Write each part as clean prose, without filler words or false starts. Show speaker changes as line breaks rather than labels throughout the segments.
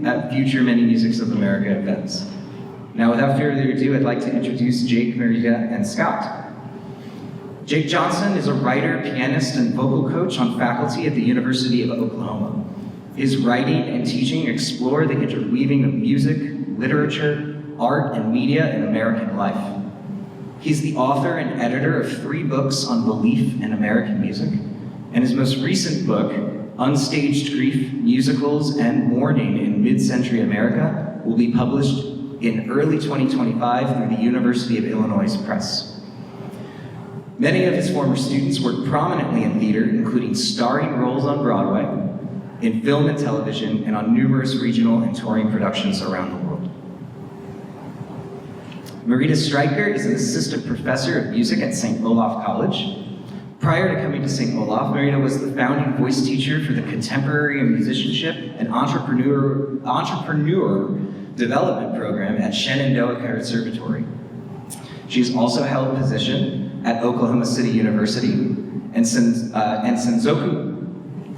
at future Many Musics of America events. Now, without further ado, I'd like to introduce Jake, Marita, and Scott. Jake Johnson is a writer, pianist, and vocal coach on faculty at the University of Oklahoma. His writing and teaching explore the interweaving of music, literature, art, and media in American life. He's the author and editor of 3 books on belief in American music, and his most recent book, Unstaged Grief, Musicals, and Mourning in Mid-Century America, will be published in early 2025 through the University of Illinois Press. Many of his former students worked prominently in theater, including starring roles on Broadway, in film and television, and on numerous regional and touring productions around the world. Marita Stryker is an assistant professor of music at St. Olaf College. Prior to coming to St. Olaf, Marita was the founding voice teacher for the Contemporary Musicianship and Entrepreneur Development Program at Shenandoah Conservatory. She's also held a position at Oklahoma City University and Senzoku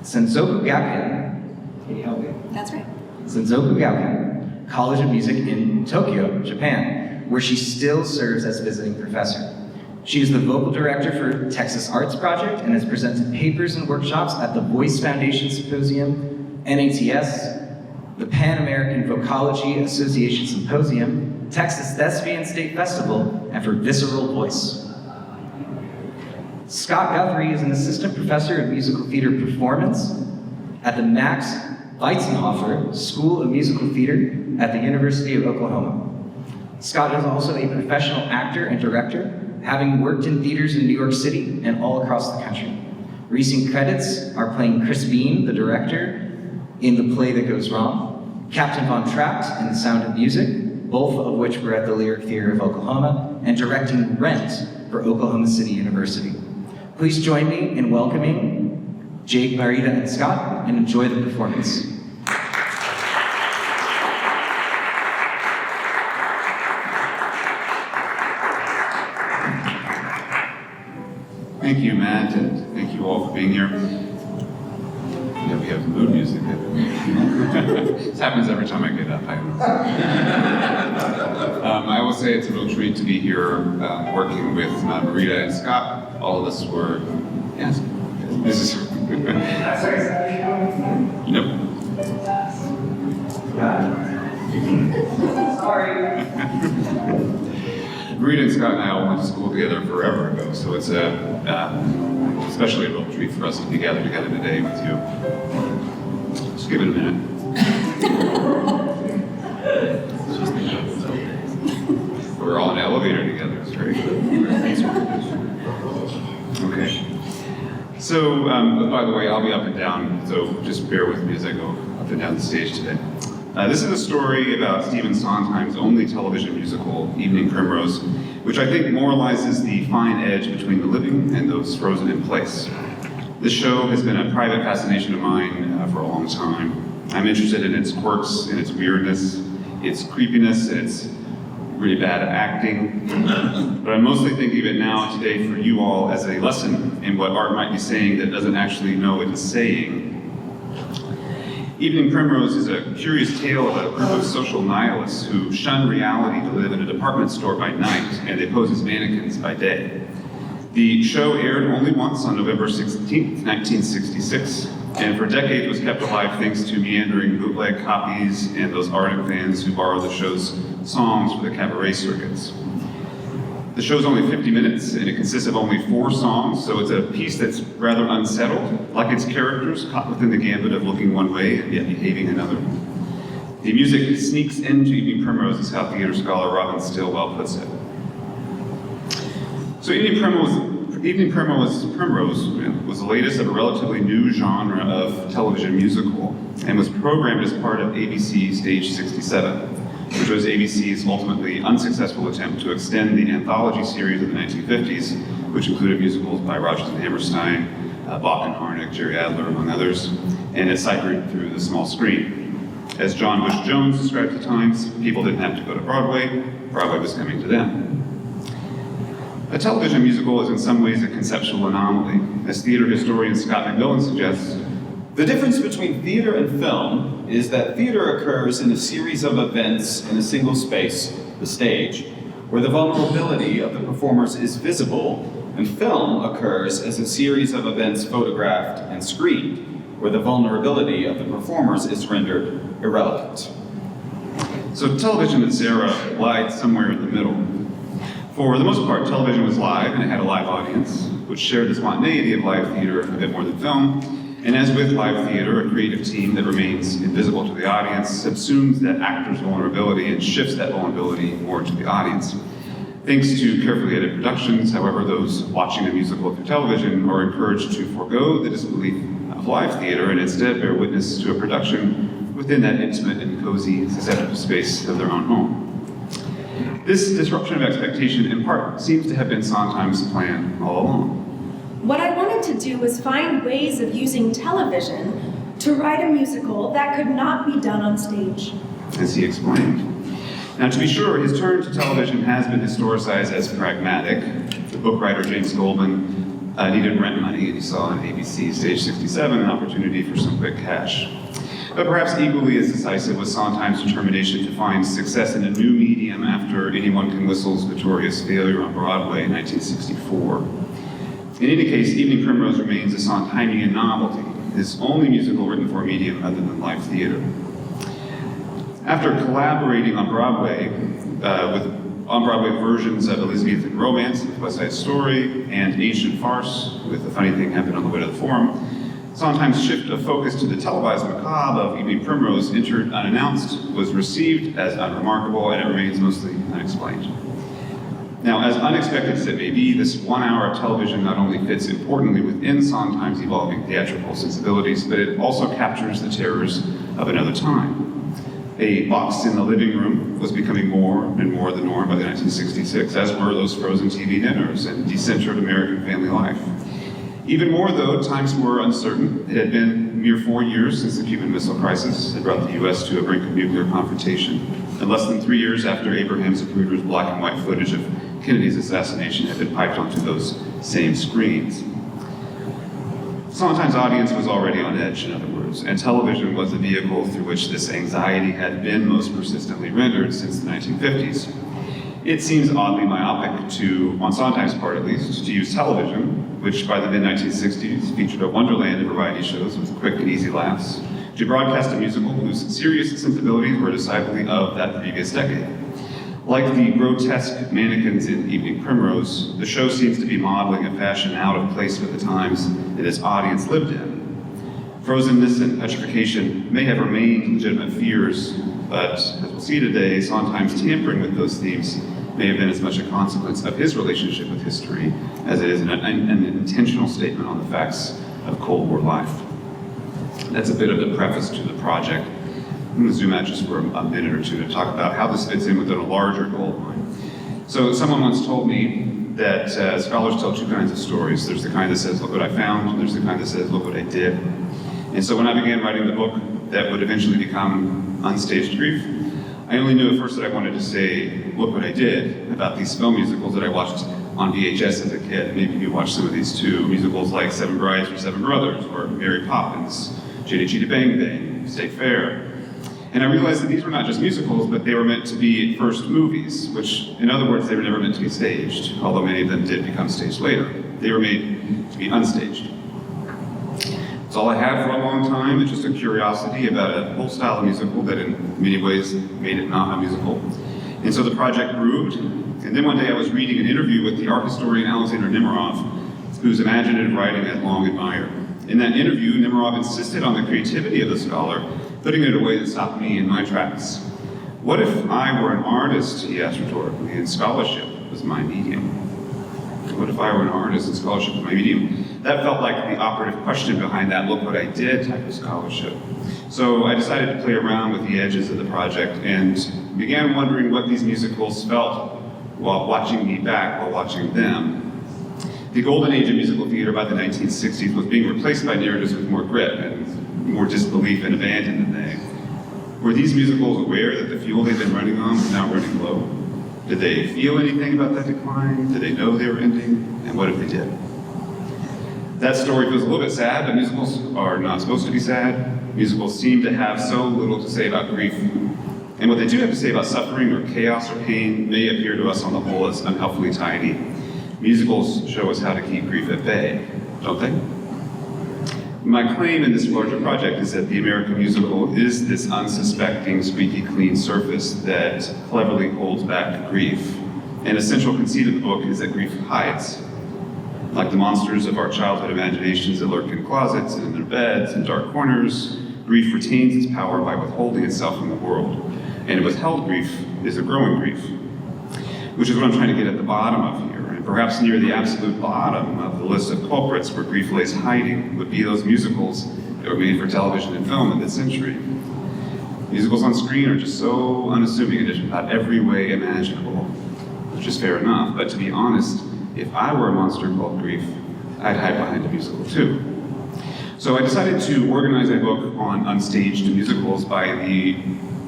Gakuen. Can you help me?
That's right.
Senzoku Gakuen College of Music in Tokyo, Japan, where she still serves as visiting professor. She is the vocal director for Texas Arts Project and has presented papers and workshops at the Voice Foundation Symposium, NATS, the Pan American Vocology Association Symposium, Texas Thespian State Festival, and for Visceral Voice. Scott Guthrie is an assistant professor of musical theater performance at the Max Weizenhofer School of Musical Theater at the University of Oklahoma. Scott is also a professional actor and director, having worked in theaters in New York City and all across the country. Recent credits are playing Chris Bean, the director, in The Play That Goes Wrong, Captain Von Trapt in The Sound of Music, both of which were at the Lyric Theater of Oklahoma, and directing Rent for Oklahoma City University. Please join me in welcoming Jake, Marita, and Scott, and enjoy the performance.
Thank you, Matt, and thank you all for being here. Yeah, we have mood music. This happens every time I get up. I will say it's a real treat to be here working with Marita and Scott. All of us were, yes, this is, nope.
Sorry.
Marita and Scott and I all went to school together forever ago, so it's especially a real treat for us to be gathered together today with you. Just give it a minute. We're all in an elevator together, it's very good. Okay. So, by the way, I'll be up and down, so just bear with me as I go up and down the stage today. This is a story about Stephen Sondheim's only television musical, Evening Primrose, which I think moralizes the fine edge between the living and those frozen in place. This show has been a private fascination of mine for a long time. I'm interested in its quirks, in its weirdness, its creepiness, and its really bad acting. But I'm mostly thinking of it now today for you all as a lesson in what art might be saying that doesn't actually know it is saying. Evening Primrose is a curious tale of a group of social nihilists who shun reality to live in a department store by night, and they pose as mannequins by day. The show aired only once on November 16th, 1966, and for decades was kept alive thanks to meandering bootleg copies and those ardent fans who borrowed the show's songs for the cabaret circuits. The show's only 50 minutes, and it consists of only 4 songs, so it's a piece that's rather unsettled, like its characters caught within the gambit of looking one way and yet behaving another. The music sneaks into Evening Primrose, is how theater scholar Robin Stillwell puts it. So Evening Primrose was the latest of a relatively new genre of television musical, and was programmed as part of ABC Stage 67. Which was ABC's ultimately unsuccessful attempt to extend the anthology series of the 1950s, which included musicals by Rodgers and Hammerstein, Bach and Harnick, Jerry Adler, among others, and it cycled through the small screen. As John Bush Jones described the Times, people didn't have to go to Broadway, Broadway was coming to them. A television musical is in some ways a conceptual anomaly. As theater historian Scott McMillan suggests,
The difference between theater and film is that theater occurs in a series of events in a single space, the stage, where the vulnerability of the performers is visible, and film occurs as a series of events photographed and screened, where the vulnerability of the performers is rendered irrelevant.
So television in its era lied somewhere in the middle. For the most part, television was live and it had a live audience, which shared the spontaneity of live theater a bit more than film. And as with live theater, a creative team that remains invisible to the audience subsumes that actor's vulnerability and shifts that vulnerability more to the audience. Thanks to carefully edited productions, however, those watching a musical through television are encouraged to forego the disbelief of live theater and instead bear witness to a production within that intimate and cozy, susceptible space of their own home. This disruption of expectation, in part, seems to have been Sondheim's plan all along.
What I wanted to do was find ways of using television to write a musical that could not be done on stage.
As he explained. Now, to be sure, his turn to television has been historicized as pragmatic. The book writer James Goldman needed rent money, and he saw on ABC Stage 67 an opportunity for some quick cash. But perhaps equally as decisive was Sondheim's determination to find success in a new medium after Anyone Can Whistle's victorious failure on Broadway in 1964. In any case, Evening Primrose remains a Sondheimian novelty, his only musical written for a medium other than live theater. After collaborating on Broadway with on-Broadway versions of Elizabethan Romance, West Side Story, and Ancient Farce, with The Funny Thing Happened on the Way to the Forum, Sondheim's shift of focus to the televised macabre of Evening Primrose, entered unannounced, was received as unremarkable, and it remains mostly unexplained. Now, as unexpected as it may be, this 1 hour of television not only fits importantly within Sondheim's evolving theatrical sensibilities, but it also captures the terrors of another time. A box in the living room was becoming more and more the norm by the 1966, as were those frozen TV dinners and decentered American family life. Even more, though, times were uncertain. It had been mere 4 years since the Cuban Missile Crisis had brought the U.S. to a brink of nuclear confrontation, and less than 3 years after Abraham Zapruder's black and white footage of Kennedy's assassination had been piped onto those same screens. Sondheim's audience was already on edge, in other words, and television was the vehicle through which this anxiety had been most persistently rendered since the 1950s. It seems oddly myopic to, on Sondheim's part at least, to use television, which by the mid-1960s featured a wonderland of variety shows with quick and easy laughs, to broadcast a musical whose serious sensibilities were decidedly of that previous decade. Like the grotesque mannequins in Evening Primrose, the show seems to be modeling a fashion out of place with the times that its audience lived in. Frozenness and petrification may have remained legitimate fears, but as we'll see today, Sondheim's tampering with those themes may have been as much a consequence of his relationship with history as it is an intentional statement on the facts of Cold War life. That's a bit of the preface to the project. I'm going to zoom out just for a minute or two to talk about how this fits in within a larger goal of mine. So someone once told me that scholars tell two kinds of stories. There's the kind that says, look what I found, and there's the kind that says, look what I did. And so when I began writing the book that would eventually become Unstaged Grief, I only knew at first that I wanted to say, look what I did, about these film musicals that I watched on VHS as a kid. Maybe you watched some of these too. Musicals like Seven Brides for Seven Brothers, or Mary Poppins, Chitty Chitty Bang Bang, State Fair. And I realized that these were not just musicals, but they were meant to be at first movies, which, in other words, they were never meant to be staged, although many of them did become staged later. They were made to be unstaged. It's all I had for a long time. It's just a curiosity about a whole style of musical that in many ways made it not a musical. And so the project grew, and then one day I was reading an interview with the art historian Alexander Nemerov, whose imaginative writing I had long admired. In that interview, Nemerov insisted on the creativity of the scholar, putting it in a way that stopped me in my tracks. What if I were an artist, he asked rhetorically, and scholarship was my medium? What if I were an artist and scholarship was my medium? That felt like the operative question behind that look what I did type of scholarship. So I decided to play around with the edges of the project and began wondering what these musicals felt while watching me back, while watching them. The golden age of musical theater by the 1960s was being replaced by narratives with more grit and more disbelief and abandon than they. Were these musicals aware that the fuel they'd been running on was now running low? Did they feel anything about that decline? Did they know they were ending? And what if they did? That story feels a little bit sad, but musicals are not supposed to be sad. Musicals seem to have so little to say about grief. And what they do have to say about suffering or chaos or pain may appear to us on the whole as unhelpfully tiny. Musicals show us how to keep grief at bay, don't they? My claim in this larger project is that the American musical is this unsuspecting, squeaky clean surface that cleverly holds back grief. An essential conceit of the book is that grief hides. Like the monsters of our childhood imaginations that lurk in closets and in their beds and dark corners, grief retains its power by withholding itself from the world. And withheld grief is a growing grief, which is what I'm trying to get at the bottom of here. And perhaps near the absolute bottom of the list of culprits where grief lays hiding would be those musicals that were made for television and film in mid-century. Musicals on screen are just so unassuming in about every way imaginable, which is fair enough. But to be honest, if I were a monster called grief, I'd hide behind a musical too. So I decided to organize a book on unstaged musicals by the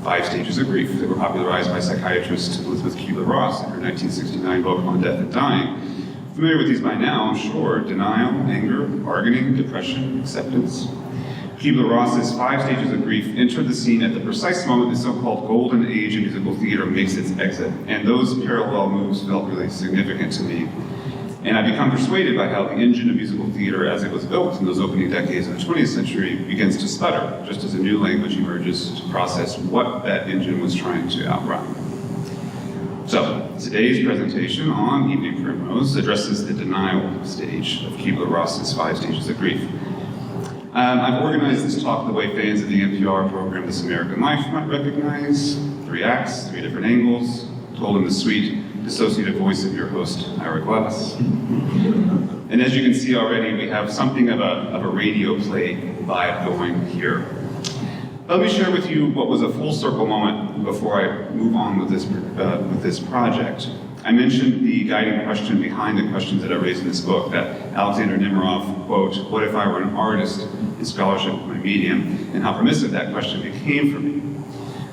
5 stages of grief that were popularized by psychiatrist Elizabeth Kubler-Ross in her 1969 book On Death and Dying. Familiar with these by now, I'm sure: denial, anger, bargaining, depression, acceptance. Kubler-Ross's 5 stages of grief entered the scene at the precise moment the so-called golden age of musical theater makes its exit, and those parallel moves felt really significant to me. And I've become persuaded by how the engine of musical theater as it was built in those opening decades of the 20th century begins to sputter, just as a new language emerges to process what that engine was trying to outrun. So, today's presentation on Evening Primrose addresses the denial stage of Kubler-Ross's 5 stages of grief. I've organized this talk the way fans of the NPR program This American Life might recognize: 3 acts, 3 different angles, told in the sweet, dissociative voice of your host, Ira Glass. And as you can see already, we have something of a radio play vibe going here. Let me share with you what was a full circle moment before I move on with this project. I mentioned the guiding question behind the questions that I raised in this book, that Alexander Nemerov, quote, "What if I were an artist in scholarship, my medium," and how permissive that question became for me.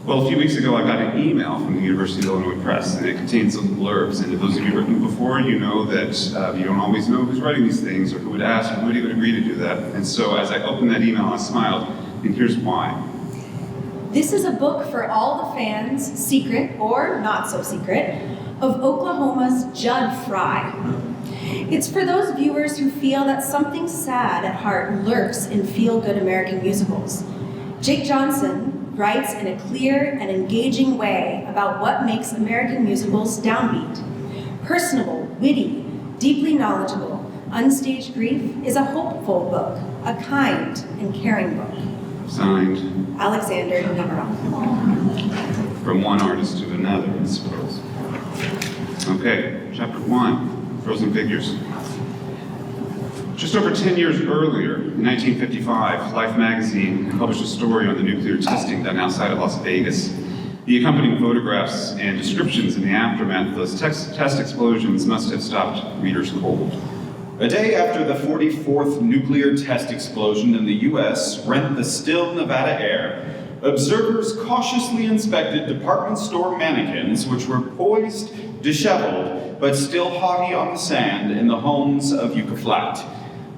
Well, a few weeks ago, I got an email from the University of Illinois Press, and it contained some blurbs. And if those of you who've written before, you know that you don't always know who's writing these things, or who would ask, or who would even agree to do that. And so as I opened that email, I smiled, and here's why.
This is a book for all the fans, secret or not so secret, of Oklahoma's Judd Fry. It's for those viewers who feel that something sad at heart lurks in feel-good American musicals. Jake Johnson writes in a clear and engaging way about what makes American musicals downbeat. Personable, witty, deeply knowledgeable, Unstaged Grief is a hopeful book, a kind and caring book.
Signed,
Alexander Nemerov.
from one artist to another, I suppose. Okay, chapter 1, Frozen Figures. Just over 10 years earlier, in 1955, Life magazine had published a story on the nuclear testing done outside of Las Vegas. The accompanying photographs and descriptions in the aftermath of those test explosions must have stopped readers cold.
A day after the 44th nuclear test explosion in the U.S. rent the still Nevada air, observers cautiously inspected department store mannequins which were poised, disheveled, but still haughty on the sand in the homes of Yucca Flat.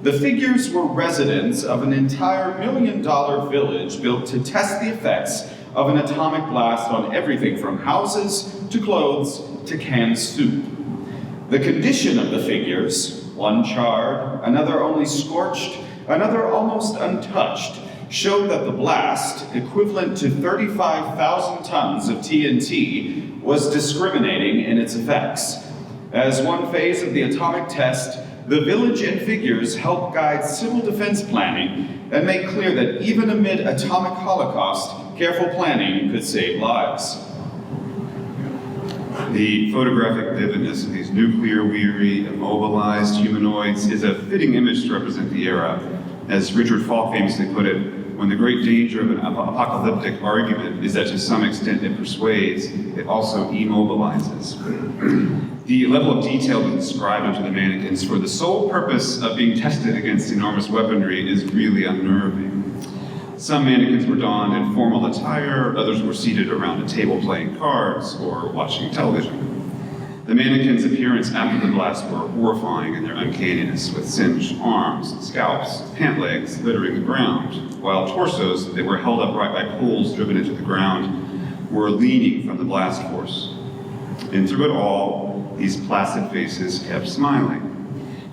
The figures were residents of an entire $1 million village built to test the effects of an atomic blast on everything from houses to clothes to canned soup. The condition of the figures, one charred, another only scorched, another almost untouched, showed that the blast, equivalent to 35,000 tons of TNT, was discriminating in its effects. As one phase of the atomic test, the village and figures help guide civil defense planning and make clear that even amid atomic holocaust, careful planning could save lives.
The photographic vividness of these nuclear-weary, immobilized humanoids is a fitting image to represent the era. As Richard Falk famously put it, when the great danger of an apocalyptic argument is that to some extent it persuades, it also immobilizes. The level of detail we describe into the mannequins for the sole purpose of being tested against enormous weaponry is really unnerving. Some mannequins were donned in formal attire, others were seated around a table playing cards or watching television. The mannequins' appearance after the blast were horrifying in their uncanniness, with singed arms, scalps, pant legs littering the ground, while torsos that were held upright by poles driven into the ground were leaning from the blast force. And through it all, these placid faces kept smiling.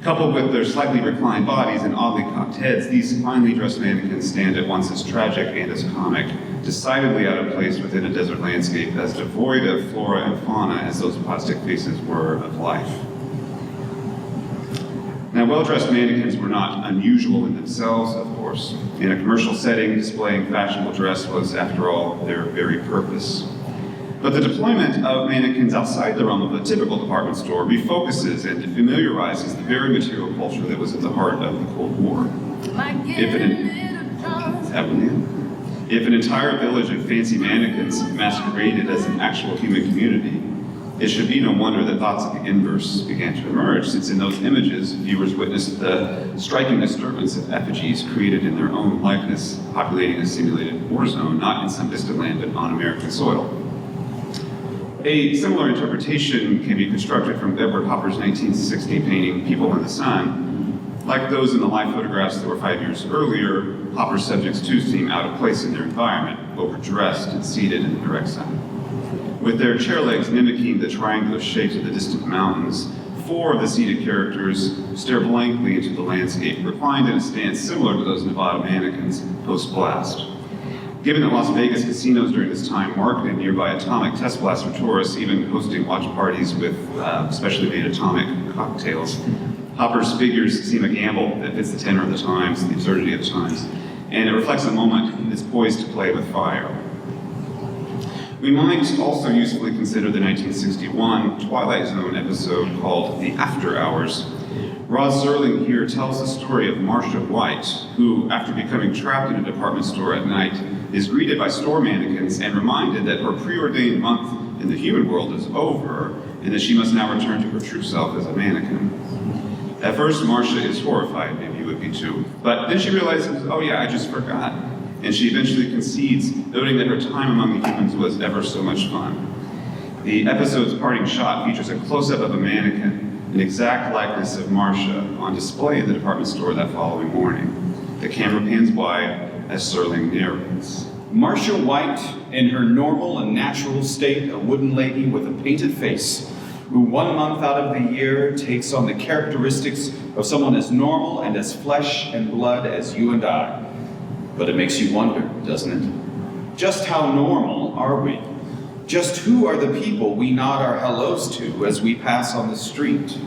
Coupled with their slightly reclined bodies and oddly cocked heads, these finely dressed mannequins stand at once as tragic and as comic, decidedly out of place within a desert landscape as devoid of flora and fauna as those plastic faces were of life. Now, well-dressed mannequins were not unusual in themselves, of course. In a commercial setting, displaying fashionable dress was, after all, their very purpose. But the deployment of mannequins outside the realm of a typical department store refocuses and familiarizes the very material culture that was at the heart of the Cold War. If an entire village of fancy mannequins masqueraded as an actual human community, it should be no wonder that thoughts of the inverse began to emerge, since in those images, viewers witnessed the striking disturbance of effigies created in their own likeness, populating a simulated war zone, not in some distant land, but on American soil. A similar interpretation can be constructed from Edward Hopper's 1960 painting, People in the Sun. Like those in the live photographs that were 5 years earlier, Hopper's subjects too seem out of place in their environment, overdressed and seated in the direct sun. With their chair legs mimicking the triangular shapes of the distant mountains, 4 of the seated characters stare blankly into the landscape, reclined in a stance similar to those Nevada mannequins post-blast. Given that Las Vegas casinos during this time marketed nearby atomic test blasts for tourists, even hosting watch parties with specially made atomic cocktails, Hopper's figures seem a gamble that fits the tenor of the times, the absurdity of the times, and it reflects a moment that's poised to play with fire. We might also usefully consider the 1961 Twilight Zone episode called The After Hours. Rod Serling here tells the story of Marcia White, who, after becoming trapped in a department store at night, is greeted by store mannequins and reminded that her preordained month in the human world is over and that she must now return to her true self as a mannequin. At first, Marcia is horrified, maybe you would be too, but then she realizes, oh yeah, I just forgot. And she eventually concedes, noting that her time among the humans was ever so much fun. The episode's parting shot features a close-up of a mannequin, an exact likeness of Marcia, on display in the department store that following morning. The camera pans wide as Serling narrates.
Marcia White, in her normal and natural state, a wooden lady with a painted face, who 1 month out of the year takes on the characteristics of someone as normal and as flesh and blood as you and I. But it makes you wonder, doesn't it? Just how normal are we? Just who are the people we nod our hellos to as we pass on the street?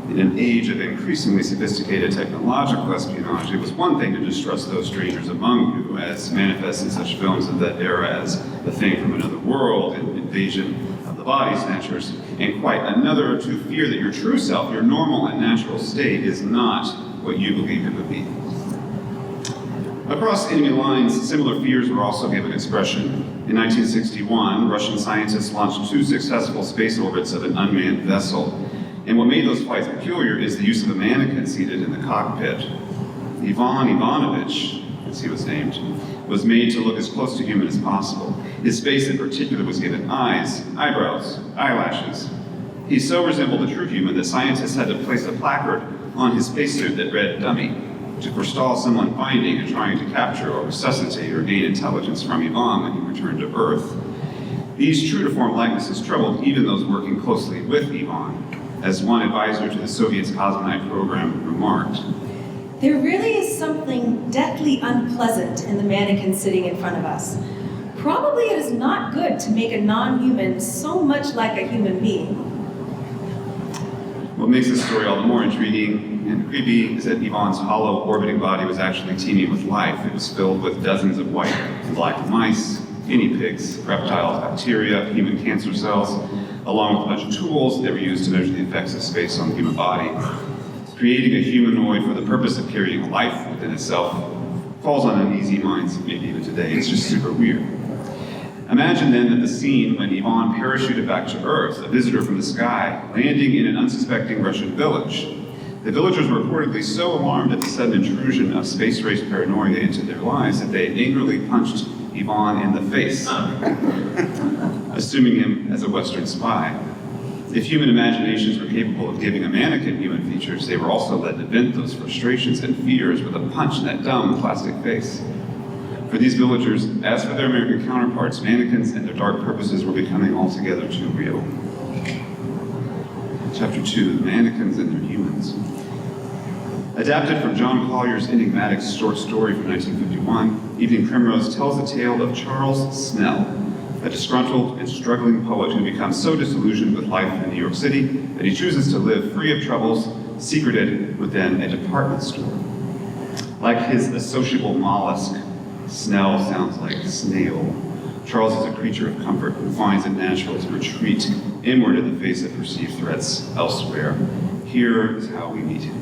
In an age of increasingly sophisticated technological espionage, it was one thing to distrust those strangers among you, as manifest in such films of that era as The Thing from Another World and Invasion of the Body Snatchers, and quite another to fear that your true self, your normal and natural state, is not what you believe it would be. Across enemy lines, similar fears were also given expression. In 1961, Russian scientists launched 2 successful space orbits of an unmanned vessel. And what made those flights peculiar is the use of a mannequin seated in the cockpit. Ivan Ivanovich, as he was named, was made to look as close to human as possible. His face in particular was given eyes, eyebrows, eyelashes. He so resembled a true human that scientists had to place a placard on his spacesuit that read "dummy," to forestall someone finding and trying to capture or resuscitate or gain intelligence from Ivan when he returned to Earth. These true-to-form likenesses troubled even those working closely with Ivan, as one advisor to the Soviet's cosmonaut program remarked.
There really is something deathly unpleasant in the mannequin sitting in front of us. Probably it is not good to make a non-human so much like a human being.
What makes this story all the more intriguing and creepy is that Ivan's hollow orbiting body was actually teeming with life. It was filled with dozens of white and black mice, guinea pigs, reptiles, bacteria, human cancer cells, along with a bunch of tools that were used to measure the effects of space on the human body. Creating a humanoid for the purpose of carrying life within itself falls on uneasy minds, maybe even today. It's just super weird. Imagine then that the scene when Ivan parachuted back to Earth, a visitor from the sky, landing in an unsuspecting Russian village. The villagers were reportedly so alarmed at the sudden intrusion of space race paranoia into their lives that they angrily punched Ivan in the face. A assuming him as a Western spy. If human imaginations were capable of giving a mannequin human features, they were also led to vent those frustrations and fears with a punch in that dumb plastic face. For these villagers, as for their American counterparts, mannequins and their dark purposes were becoming altogether too real. Chapter 2, The Mannequins and Their Humans. Adapted from John Collier's enigmatic short story from 1951, Evening Primrose tells the tale of Charles Snell, a disgruntled and struggling poet who becomes so disillusioned with life in New York City that he chooses to live free of troubles, secreted within a department store. Like his associable mollusk, Snell sounds like snail. Charles is a creature of comfort who finds it natural to retreat inward in the face of perceived threats elsewhere. Here is how we meet him.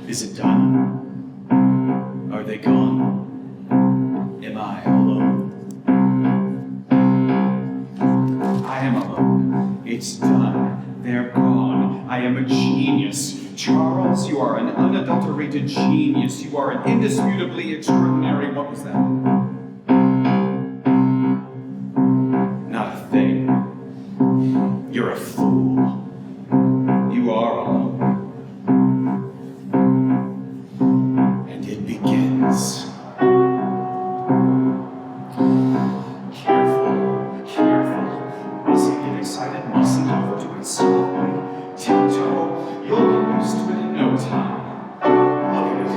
Is it done? Are they gone? Am I alone? I am alone. It's done. They're gone. I am a genius. Charles, you are an unadulterated genius. You are an indisputably extraordinary... What was that? Not a thing. You're a fool. You are alone. And it begins. Careful. Mustn't get excited, mustn't overdo it slowly. Tiptoe, you'll get used to it in no time. Look at it.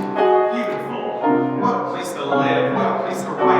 Beautiful. What a place to live. What a place to write.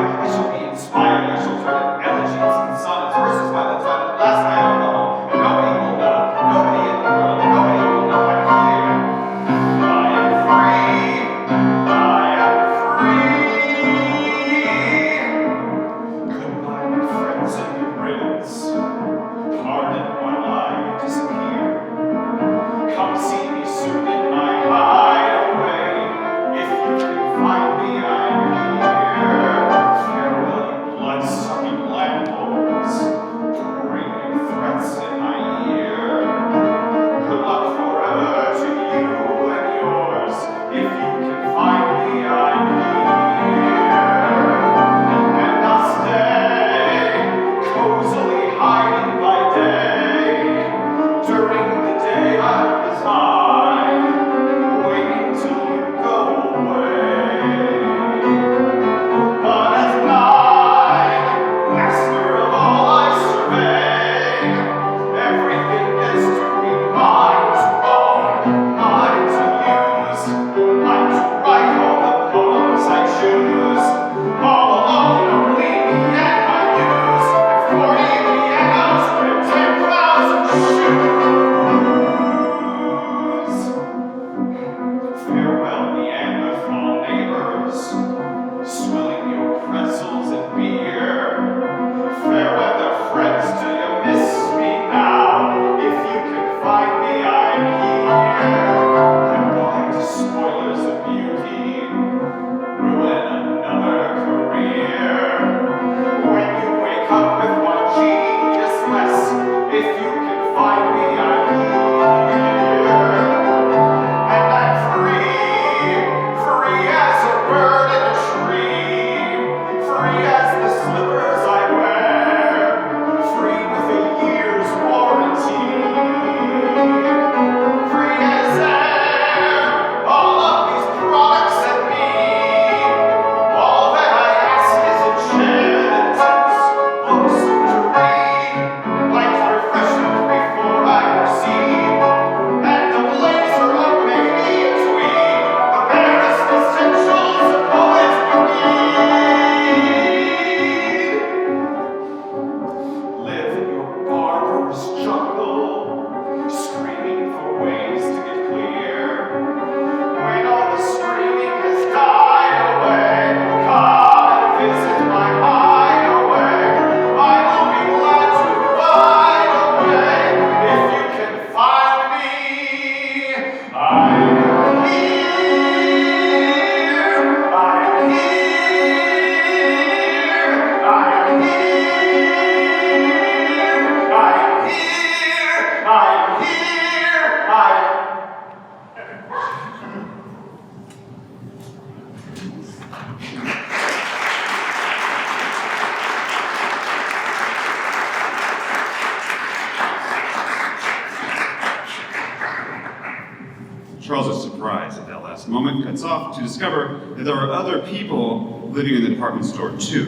Charles is surprised at that last moment, cuts off to discover that there are other people living in the department store too,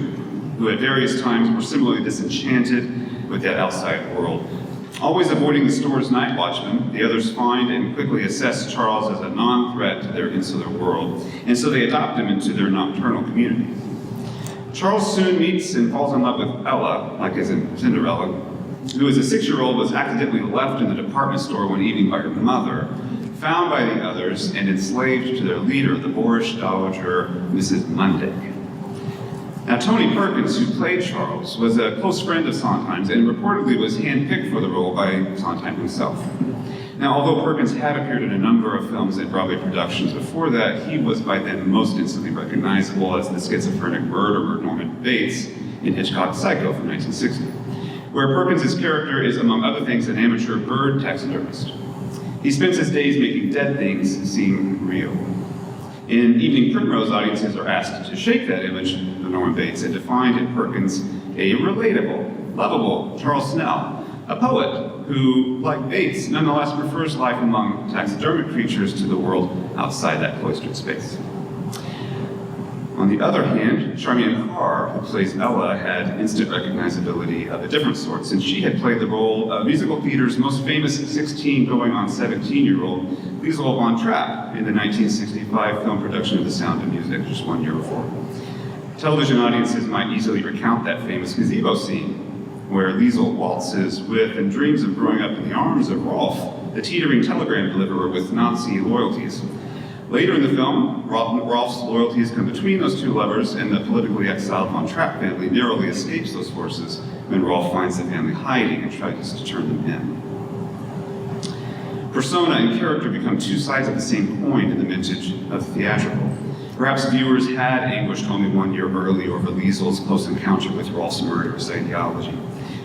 who at various times were similarly disenchanted with that outside world. Always avoiding the store's night watchman, the others find and quickly assess Charles as a non-threat to their insular world, and so they adopt him into their nocturnal community. Charles soon meets and falls in love with Ella, like as in Cinderella, who as a 6-year-old was accidentally left in the department store one evening by her mother, found by the others, and enslaved to their leader, the boorish dowager Mrs. Munday. Now, Tony Perkins, who played Charles, was a close friend of Sondheim's and reportedly was handpicked for the role by Sondheim himself. Now, although Perkins had appeared in a number of films and Broadway productions before that, he was by then most instantly recognizable as the schizophrenic murderer Norman Bates in Hitchcock's Psycho from 1960, where Perkins' character is, among other things, an amateur bird taxidermist. He spends his days making dead things seem real. In Evening Primrose, audiences are asked to shake that image of Norman Bates and to find in Perkins a relatable, lovable Charles Snell, a poet who, like Bates, nonetheless prefers life among taxidermic creatures to the world outside that cloistered space. On the other hand, Charmian Carr, who plays Ella, had instant recognizability of a different sort, since she had played the role of musical theater's most famous 16 going on 17-year-old, Liesl von Trapp, in the 1965 film production of The Sound of Music, just 1 year before. Television audiences might easily recount that famous gazebo scene, where Liesl waltzes with and dreams of growing up in the arms of Rolf, the teetering telegram deliverer with Nazi loyalties. Later in the film, Rolf's loyalties come between those two lovers, and the politically exiled von Trapp family narrowly escapes those forces when Rolf finds the family hiding and tries to turn them in. Persona and character become two sides of the same coin in the vintage of theatrical. Perhaps viewers had anguished only 1 year earlier over Liesl's close encounter with Rolf's murderous ideology,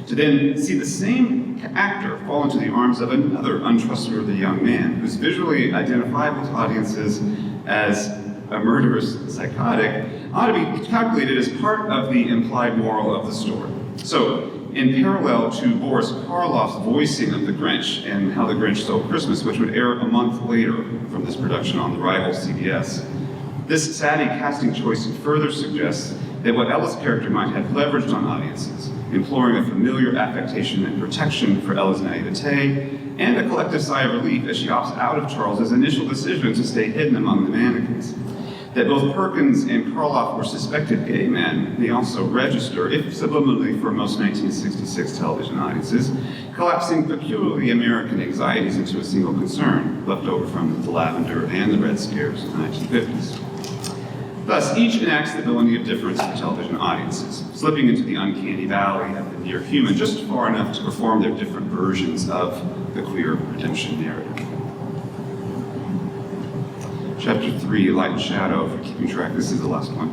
to then see the same actor fall into the arms of another untrustworthy young man who's visually identifiable to audiences as a murderous psychotic ought to be calculated as part of the implied moral of the story. So, in parallel to Boris Karloff's voicing of the Grinch and How the Grinch Stole Christmas, which would air a month later from this production on the rival CBS, this savvy casting choice further suggests that what Ella's character might have leveraged on audiences, imploring a familiar affectation and protection for Ella's naivete, and a collective sigh of relief as she opts out of Charles's initial decision to stay hidden among the mannequins. That both Perkins and Karloff were suspected gay men may also register, if subliminally for most 1966 television audiences, collapsing peculiarly American anxieties into a single concern, left over from the lavender and the red scares of the 1950s. Thus, each enacts the villainy of difference for television audiences, slipping into the uncanny valley of the near human just far enough to perform their different versions of the queer redemption narrative. Chapter 3, Light and Shadow, for keeping track, this is the last one.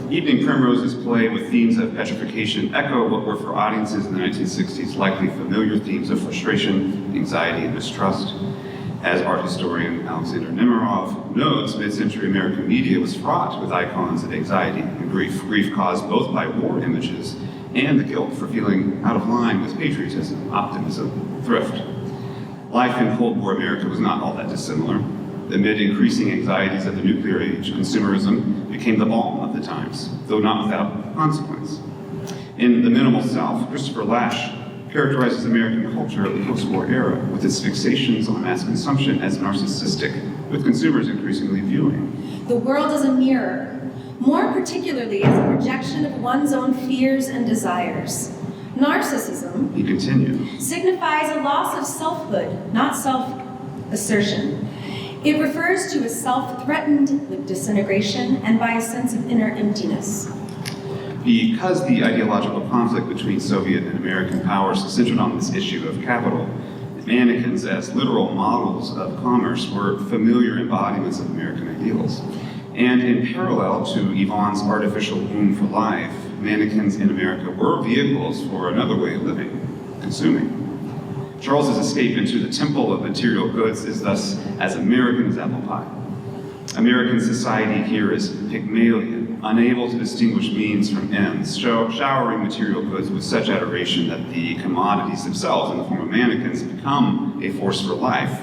Evening Primrose's play with themes of petrification echo what were for audiences in the 1960s likely familiar themes of frustration, anxiety, and mistrust. As art historian Alexander Nemerov notes, mid-century American media was fraught with icons of anxiety and grief caused both by war images and the guilt for feeling out of line with patriotism, optimism, thrift. Life in Cold War America was not all that dissimilar. Amid increasing anxieties of the nuclear age, consumerism became the balm of the times, though not without consequence. In The Minimal South, Christopher Lasch characterizes American culture of the post-war era with its fixations on mass consumption as narcissistic, with consumers increasingly viewing
The world is a mirror, more particularly as a projection of one's own fears and desires. Narcissism,
he continued,
signifies a loss of selfhood, not self-assertion. It refers to a self threatened with disintegration and by a sense of inner emptiness.
Because the ideological conflict between Soviet and American powers centered on this issue of capital, mannequins as literal models of commerce were familiar embodiments of American ideals. And in parallel to Yvonne's artificial womb for life, mannequins in America were vehicles for another way of living, consuming. Charles's escape into the temple of material goods is thus as American as apple pie. American society here is Pygmalion, unable to distinguish means from ends, showering material goods with such adoration that the commodities themselves, in the form of mannequins, become a force for life.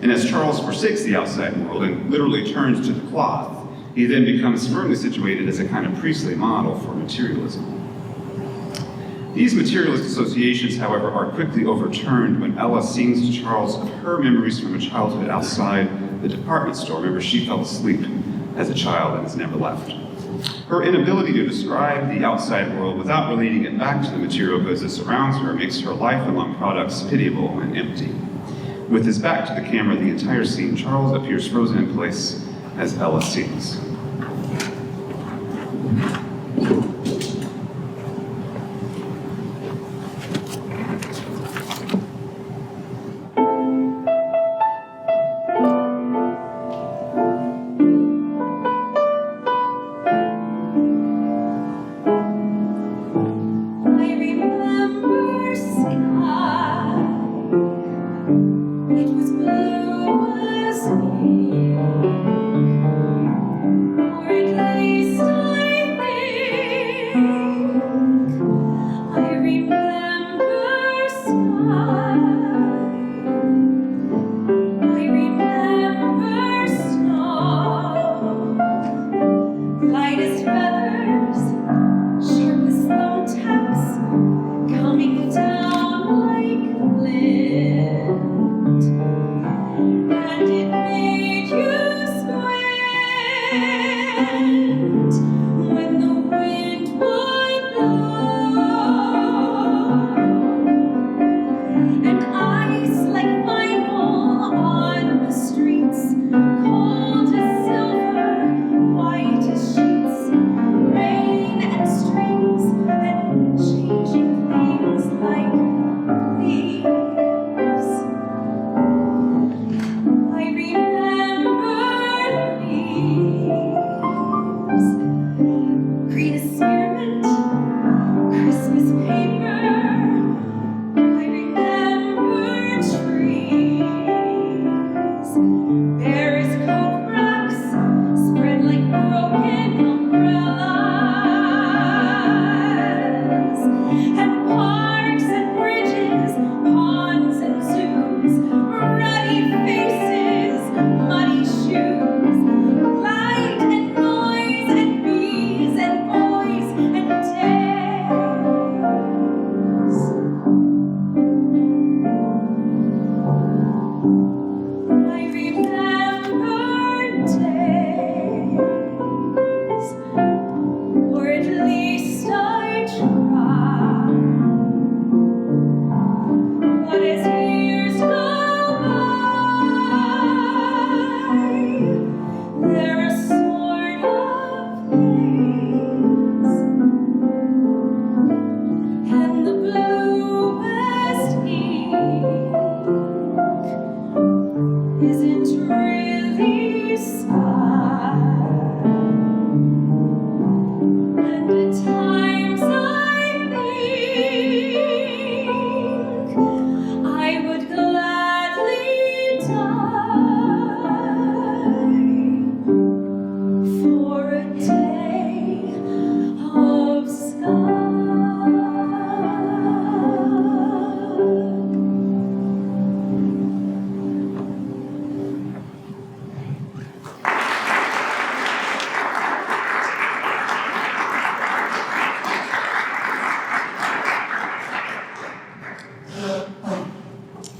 And as Charles forsakes the outside world and literally turns to the cloth, he then becomes firmly situated as a kind of priestly model for materialism. These materialist associations, however, are quickly overturned when Ella sings to Charles of her memories from a childhood outside the department store. Remember, she fell asleep as a child and has never left. Her inability to describe the outside world without relating it back to the material goods that surrounds her makes her life among products pitiable and empty. With his back to the camera the entire scene, Charles appears frozen in place as Ella sings.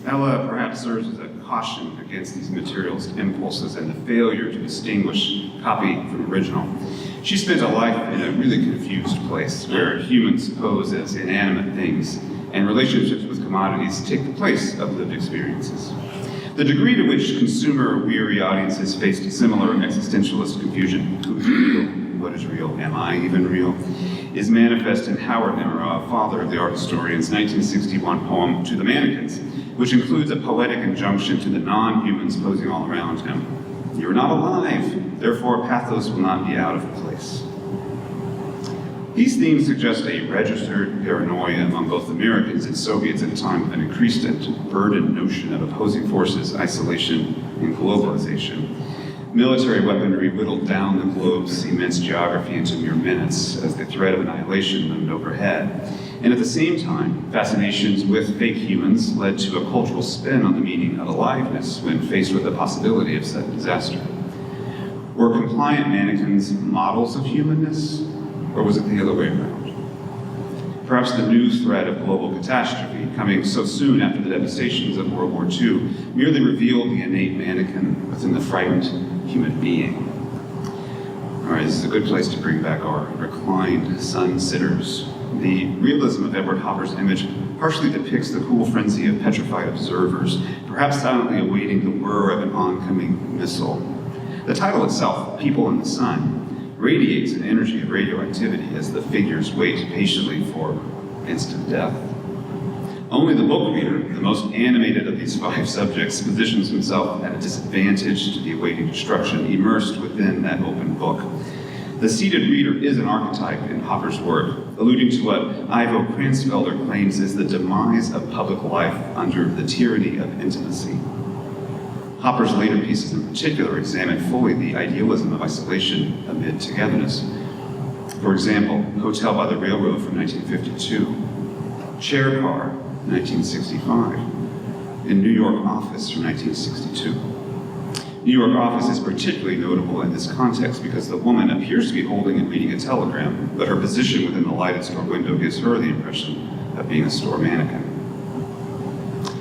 Ella perhaps serves as a caution against these materialist impulses and the failure to distinguish copy from original. She spent a life in a really confused place where humans pose as inanimate things and relationships with commodities take the place of lived experiences. The degree to which consumer-weary audiences faced similar existentialist confusion, who is real, what is real, am I even real, is manifest in Howard Nemerov, father of the art historian's 1961 poem, To the Mannequins, which includes a poetic injunction to the non-humans posing all around him. You're not alive, therefore pathos will not be out of place. These themes suggest a registered paranoia among both Americans and Soviets at a time of an increased and burdened notion of opposing forces, isolation, and globalization. Military weaponry whittled down the globe's immense geography into mere minutes as the threat of annihilation loomed overhead. And at the same time, fascinations with fake humans led to a cultural spin on the meaning of aliveness when faced with the possibility of sudden disaster. Were compliant mannequins models of humanness, or was it the other way around? Perhaps the new threat of global catastrophe, coming so soon after the devastations of World War II, merely revealed the innate mannequin within the frightened human being. All right, this is a good place to bring back our reclined sun-sitters. The realism of Edward Hopper's image partially depicts the cool frenzy of petrified observers, perhaps silently awaiting the whir of an oncoming missile. The title itself, People in the Sun, radiates an energy of radioactivity as the figures wait patiently for instant death. Only the book reader, the most animated of these 5 subjects, positions himself at a disadvantage to the awaiting destruction, immersed within that open book. The seated reader is an archetype in Hopper's work, alluding to what Ivo Kransfelder claims is the demise of public life under the tyranny of intimacy. Hopper's later pieces in particular examine fully the idealism of isolation amid togetherness. For example, Hotel by the Railroad from 1952, Chair Car, 1965, and New York Office from 1962. New York Office is particularly notable in this context because the woman appears to be holding and reading a telegram, but her position within the lighted store window gives her the impression of being a store mannequin.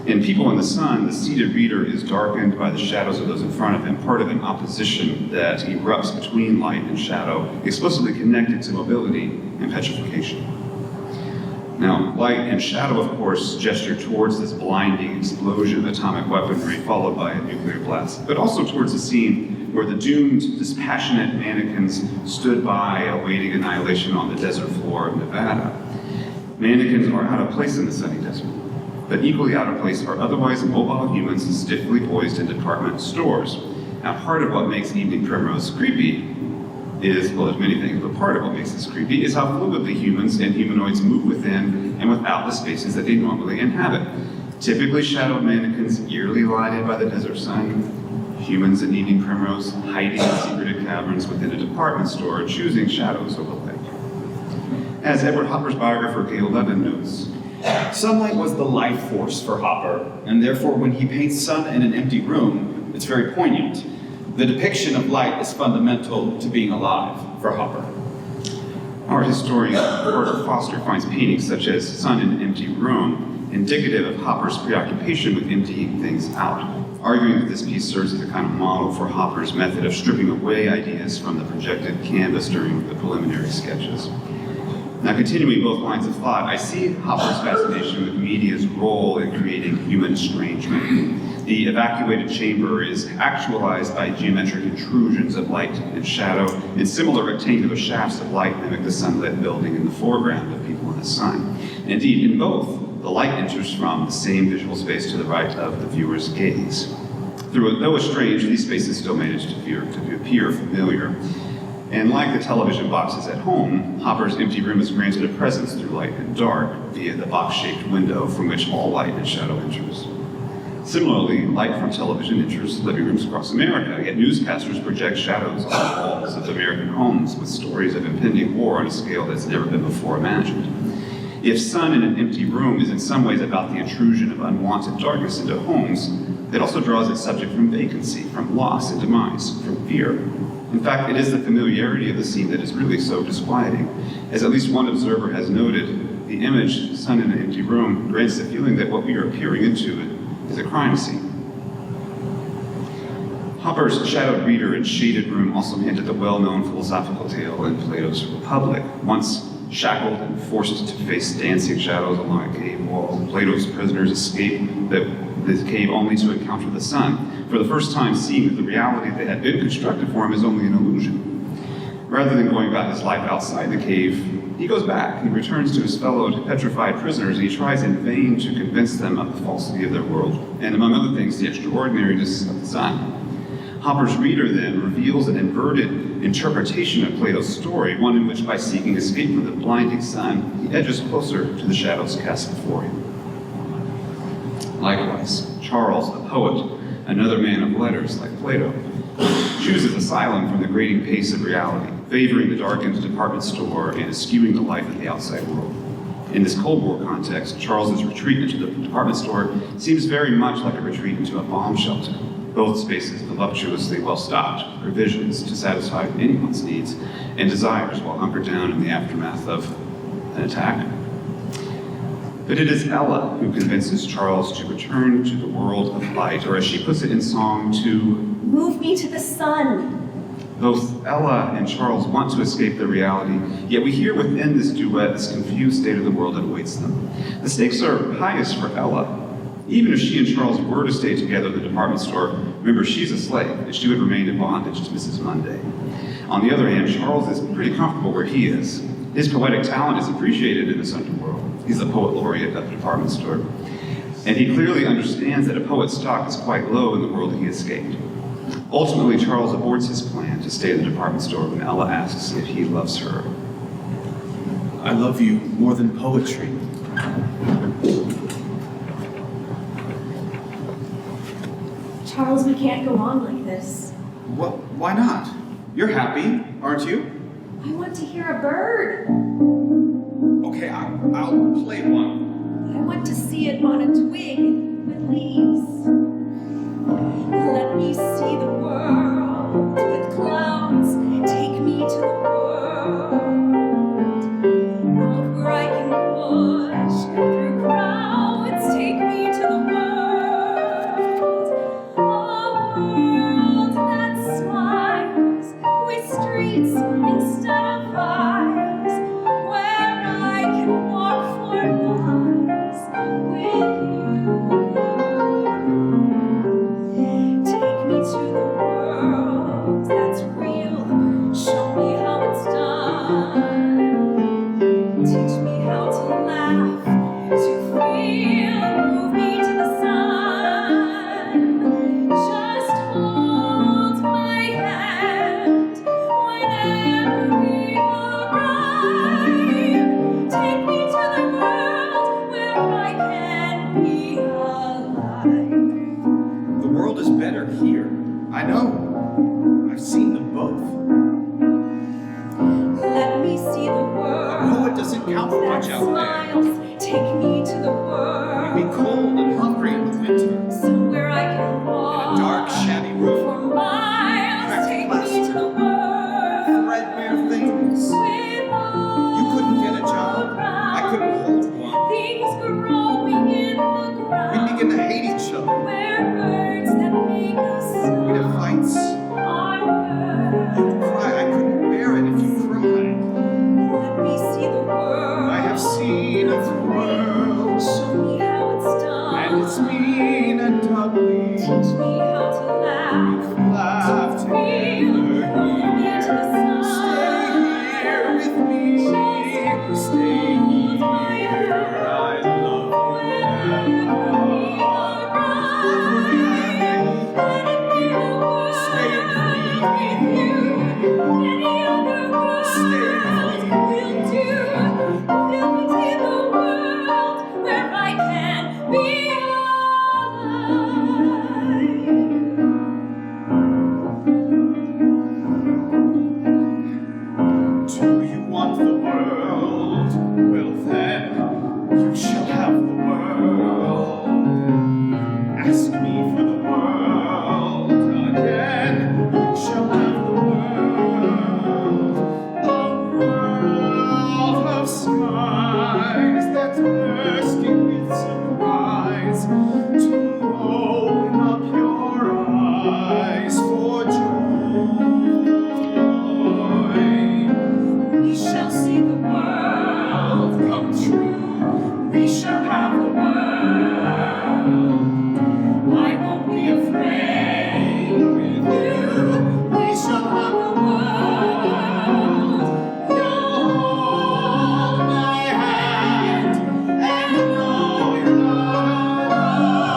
In People in the Sun, the seated reader is darkened by the shadows of those in front of him, part of an opposition that erupts between light and shadow, explicitly connected to mobility and petrification. Now, light and shadow, of course, gesture towards this blinding explosion of atomic weaponry followed by a nuclear blast, but also towards a scene where the doomed, dispassionate mannequins stood by awaiting annihilation on the desert floor of Nevada. Mannequins are out of place in the sunny desert. But equally out of place are otherwise mobile humans stiffly poised in department stores. Now, part of what makes Evening Primrose creepy is, well, there's many things, but part of what makes this creepy is how fluidly humans and humanoids move within and without the spaces that they normally inhabit. Typically shadowed mannequins eerily lighted by the desert sun, humans in Evening Primrose hiding in secretive caverns within a department store, choosing shadows over light. As Edward Hopper's biographer Gail Levin notes,
sunlight was the life force for Hopper, and therefore when he paints sun in an empty room, it's very poignant. The depiction of light is fundamental to being alive for Hopper.
Art historian Carter Foster finds paintings such as Sun in an Empty Room indicative of Hopper's preoccupation with emptying things out, arguing that this piece serves as a kind of model for Hopper's method of stripping away ideas from the projected canvas during the preliminary sketches. Now, continuing both lines of thought, I see Hopper's fascination with media's role in creating human estrangement. The evacuated chamber is actualized by geometric intrusions of light and shadow, and similar rectangular shafts of light mimic the sunlit building in the foreground of People in the Sun. Indeed, in both, the light enters from the same visual space to the right of the viewer's gaze. Though estranged, these spaces still manage to appear familiar. And like the television boxes at home, Hopper's empty room is granted a presence through light and dark via the box-shaped window from which all light and shadow enters. Similarly, light from television enters living rooms across America, yet newscasters project shadows on the walls of American homes with stories of impending war on a scale that's never been before imagined. If Sun in an Empty Room is in some ways about the intrusion of unwanted darkness into homes, it also draws its subject from vacancy, from loss and demise, from fear. In fact, it is the familiarity of the scene that is really so disquieting. As at least one observer has noted, the image, Sun in an Empty Room, grants the feeling that what we are peering into is a crime scene. Hopper's shadowed reader and shaded room also hinted the well-known philosophical tale in Plato's Republic. Once shackled and forced to face dancing shadows along a cave wall, Plato's prisoners escape the cave only to encounter the sun, for the first time seeing that the reality that had been constructed for him is only an illusion. Rather than going about his life outside the cave, he goes back and returns to his fellow petrified prisoners, and he tries in vain to convince them of the falsity of their world, and among other things, the extraordinariness of the sun. Hopper's reader then reveals an inverted interpretation of Plato's story, one in which by seeking escape from the blinding sun, he edges closer to the shadows cast before him. Likewise, Charles, the poet, another man of letters like Plato, chooses asylum from the grating pace of reality, favoring the darkened department store and eschewing the life of the outside world. In this Cold War context, Charles's retreat into the department store seems very much like a retreat into a bomb shelter. Both spaces voluptuously well-stocked with provisions to satisfy anyone's needs and desires while hunkered down in the aftermath of an attack. But it is Ella who convinces Charles to return to the world of light, or as she puts it in song, to
Move me to the sun.
both Ella and Charles want to escape their reality, yet we hear within this duet this confused state of the world that awaits them. The stakes are highest for Ella. Even if she and Charles were to stay together in the department store, remember she's a slave, and she would remain in bondage to Mrs. Monday. On the other hand, Charles is pretty comfortable where he is. His poetic talent is appreciated in this underworld. He's the poet laureate at the department store. And he clearly understands that a poet's stock is quite low in the world he escaped. Ultimately, Charles aborts his plan to stay in the department store when Ella asks if he loves her.
I love you more than poetry.
Charles, we can't go on like this.
Well, why not? You're happy, aren't you?
I want to hear a bird.
Okay, I'll play one.
I want to see it on a twig with leaves. Let me see the world with clouds. Take me to the world of where I can push through crowds. Take me to the world, a world that smiles with streets instead of eyes, where I can walk for miles with you. Take me to the world that's real. Show me how it's done. Teach me how to laugh, to feel. Move me to the sun. Just hold my hand whenever we arrive. Take me to the world where I can be alive.
The world is better here. I know. I've seen them both.
Let me see the world.
A poet doesn't count for
that
much out there.
smiles. Take me to the
You'd be
world,
cold and hungry in the winter.
somewhere I can
In
walk
a dark, shabby room.
for miles. Take me to the world
Threadbare things.
with
You couldn't get a job. I couldn't hold one.
things growing in the
We'd
ground,
begin to hate each other.
where birds that make us
We'd have
sound
fights.
are heard.
You'd cry. I couldn't bear it if you cried.
Let me see the world.
I have seen of the world.
Show me how it's done.
And it's mean and ugly.
Teach me how to laugh.
Laugh together.
Move me to the sun.
Stay here with me. Stay here. I love you. Do you want the world? Well then, you shall have the world. Ask me for the world again. You shall have the world. A world of skies that's bursting with surprise. To open up your eyes for joy. We shall see the world come true. We shall have the world. I won't be afraid with you. We shall have the world. You'll hold my hand and know you're not alone.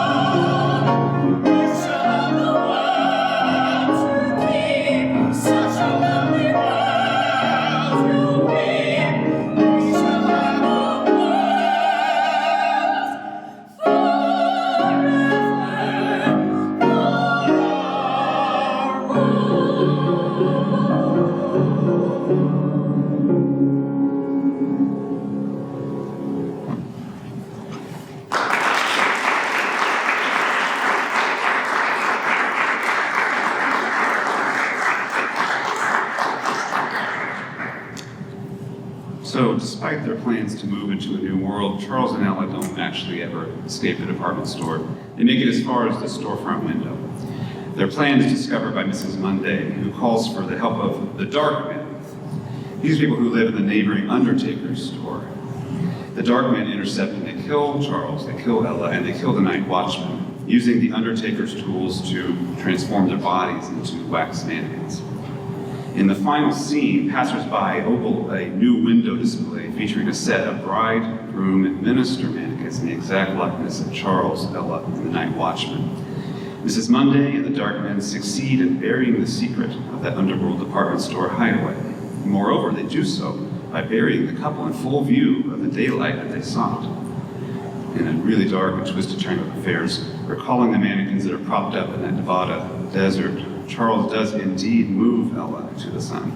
So, despite their plans to move into a new world, Charles and Ella don't actually ever escape the department store. They make it as far as the storefront window. Their plan is discovered by Mrs. Monday, who calls for the help of the Darkmen. These people who live in the neighboring undertaker's store. The Darkmen intercept and they kill Charles, they kill Ella, and they kill the night watchman, using the undertaker's tools to transform their bodies into wax mannequins. In the final scene, passersby ogle a new window display featuring a set of bride, groom, and minister mannequins in the exact likeness of Charles, Ella, and the night watchman. Mrs. Monday and the Darkmen succeed in burying the secret of that underworld department store hideaway. Moreover, they do so by burying the couple in full view of the daylight that they sought. In a really dark and twisted turn of affairs, recalling the mannequins that are propped up in that Nevada desert, Charles does indeed move Ella to the sun.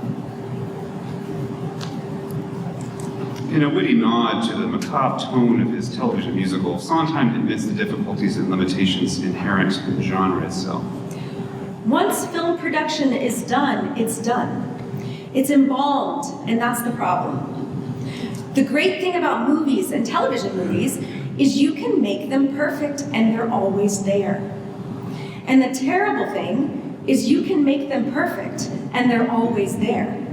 In a witty nod to the macabre tone of his television musical, Sondheim admits the difficulties and limitations inherent in the genre itself.
Once film production is done, it's done. It's embalmed, and that's the problem. The great thing about movies and television movies is you can make them perfect and they're always there. And the terrible thing is you can make them perfect and they're always there.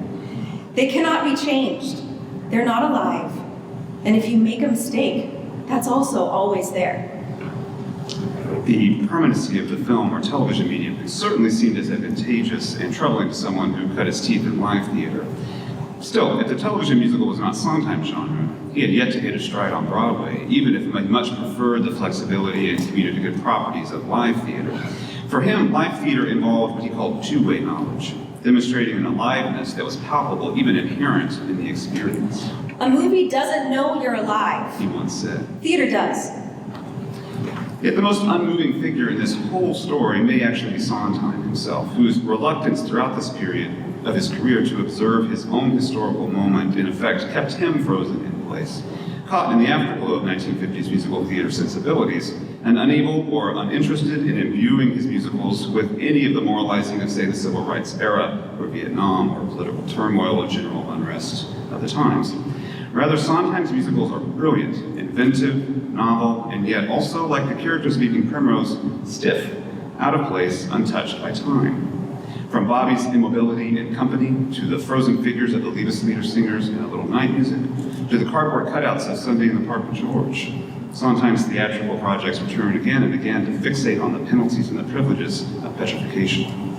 They cannot be changed. They're not alive. And if you make a mistake, that's also always there.
The permanency of the film or television medium is certainly seen as advantageous and troubling to someone who cut his teeth in live theater. Still, if the television musical was not Sondheim's genre, he had yet to hit a stride on Broadway, even if he much preferred the flexibility and communicative properties of live theater. For him, live theater involved what he called two-way knowledge, demonstrating an aliveness that was palpable, even inherent in the experience.
A movie doesn't know you're alive.
He once said.
Theater does.
Yet the most unmoving figure in this whole story may actually be Sondheim himself, whose reluctance throughout this period of his career to observe his own historical moment, in effect, kept him frozen in place, caught in the afterglow of 1950s musical theater sensibilities, and unable or uninterested in imbuing his musicals with any of the moralizing of, say, the civil rights era, or Vietnam, or political turmoil or general unrest of the times. Rather, Sondheim's musicals are brilliant, inventive, novel, and yet also, like the characters of Evening Primrose, stiff, out of place, untouched by time. From Bobby's immobility in company, to the frozen figures of the leader singers in A Little Night Music, to the cardboard cutouts of Sunday in the Park with George, Sondheim's theatrical projects return again and again to fixate on the penalties and the privileges of petrification.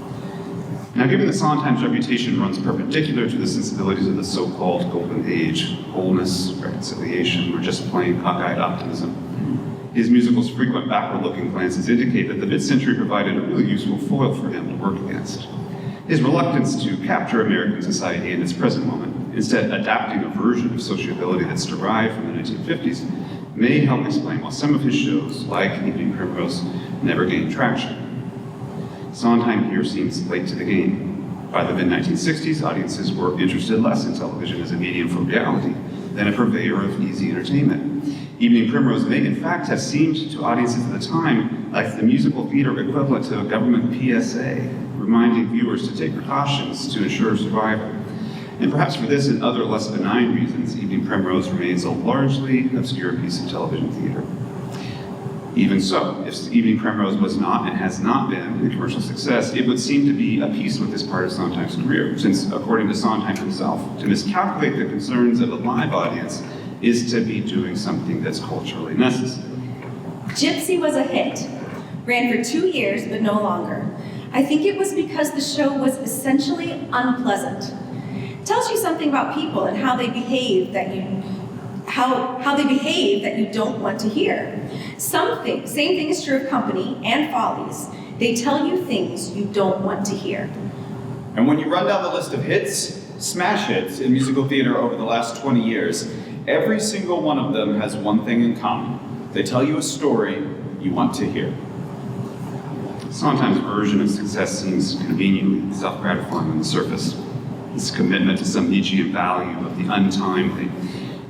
Now, given that Sondheim's reputation runs perpendicular to the sensibilities of the so-called Golden Age, wholeness, reconciliation, or just plain cockeyed optimism, his musical's frequent backward-looking glances indicate that the mid-century provided a really useful foil for him to work against. His reluctance to capture American society in its present moment, instead adapting a version of sociability that's derived from the 1950s, may help explain why some of his shows, like Evening Primrose, never gained traction. Sondheim here seems late to the game. By the mid-1960s, audiences were interested less in television as a medium for reality than a purveyor of easy entertainment. Evening Primrose may, in fact, have seemed to audiences at the time like the musical theater equivalent to a government PSA, reminding viewers to take precautions to ensure survival. And perhaps for this and other less benign reasons, Evening Primrose remains a largely obscure piece of television theater. Even so, if Evening Primrose was not and has not been a commercial success, it would seem to be a piece with this part of Sondheim's career, since, according to Sondheim himself, to miscalculate the concerns of a live audience is to be doing something that's culturally necessary.
Gypsy was a hit. Ran for 2 years, but no longer. I think it was because the show was essentially unpleasant. It tells you something about people and how they behave that you don't want to hear. Same thing is true of Company and Follies. They tell you things you don't want to hear.
And when you run down the list of hits, smash hits in musical theater over the last 20 years, every single one of them has one thing in common. They tell you a story you want to hear.
Sondheim's version of success seems conveniently self-gratifying on the surface. This commitment to some Nietzschean value of the untimely.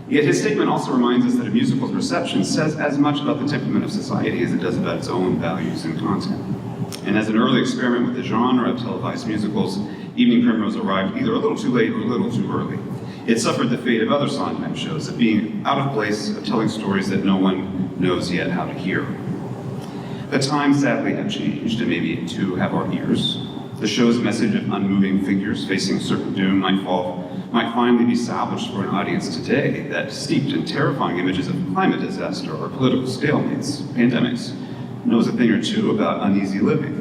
Yet his statement also reminds us that a musical's reception says as much about the temperament of society as it does about its own values and content. And as an early experiment with the genre of televised musicals, Evening Primrose arrived either a little too late or a little too early. It suffered the fate of other Sondheim shows, of being out of place, of telling stories that no one knows yet how to hear. The times sadly have changed, and maybe too have our ears. The show's message of unmoving figures facing certain doom might finally be salvaged for an audience today that, steeped in terrifying images of climate disaster or political stalemates, pandemics, knows a thing or two about uneasy living.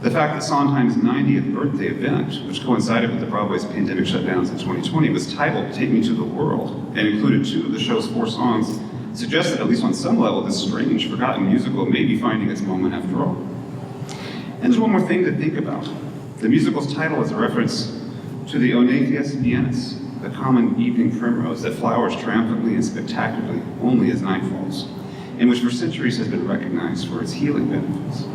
The fact that Sondheim's 90th birthday event, which coincided with the Broadway's pandemic shutdowns in 2020, was titled Take Me to the World and included 2 of the show's 4 songs, suggests that at least on some level, this strange, forgotten musical may be finding its moment after all. And there's one more thing to think about. The musical's title is a reference to the Oneithias Vienis, the common evening primrose that flowers triumphantly and spectacularly only as night falls, and which for centuries has been recognized for its healing benefits.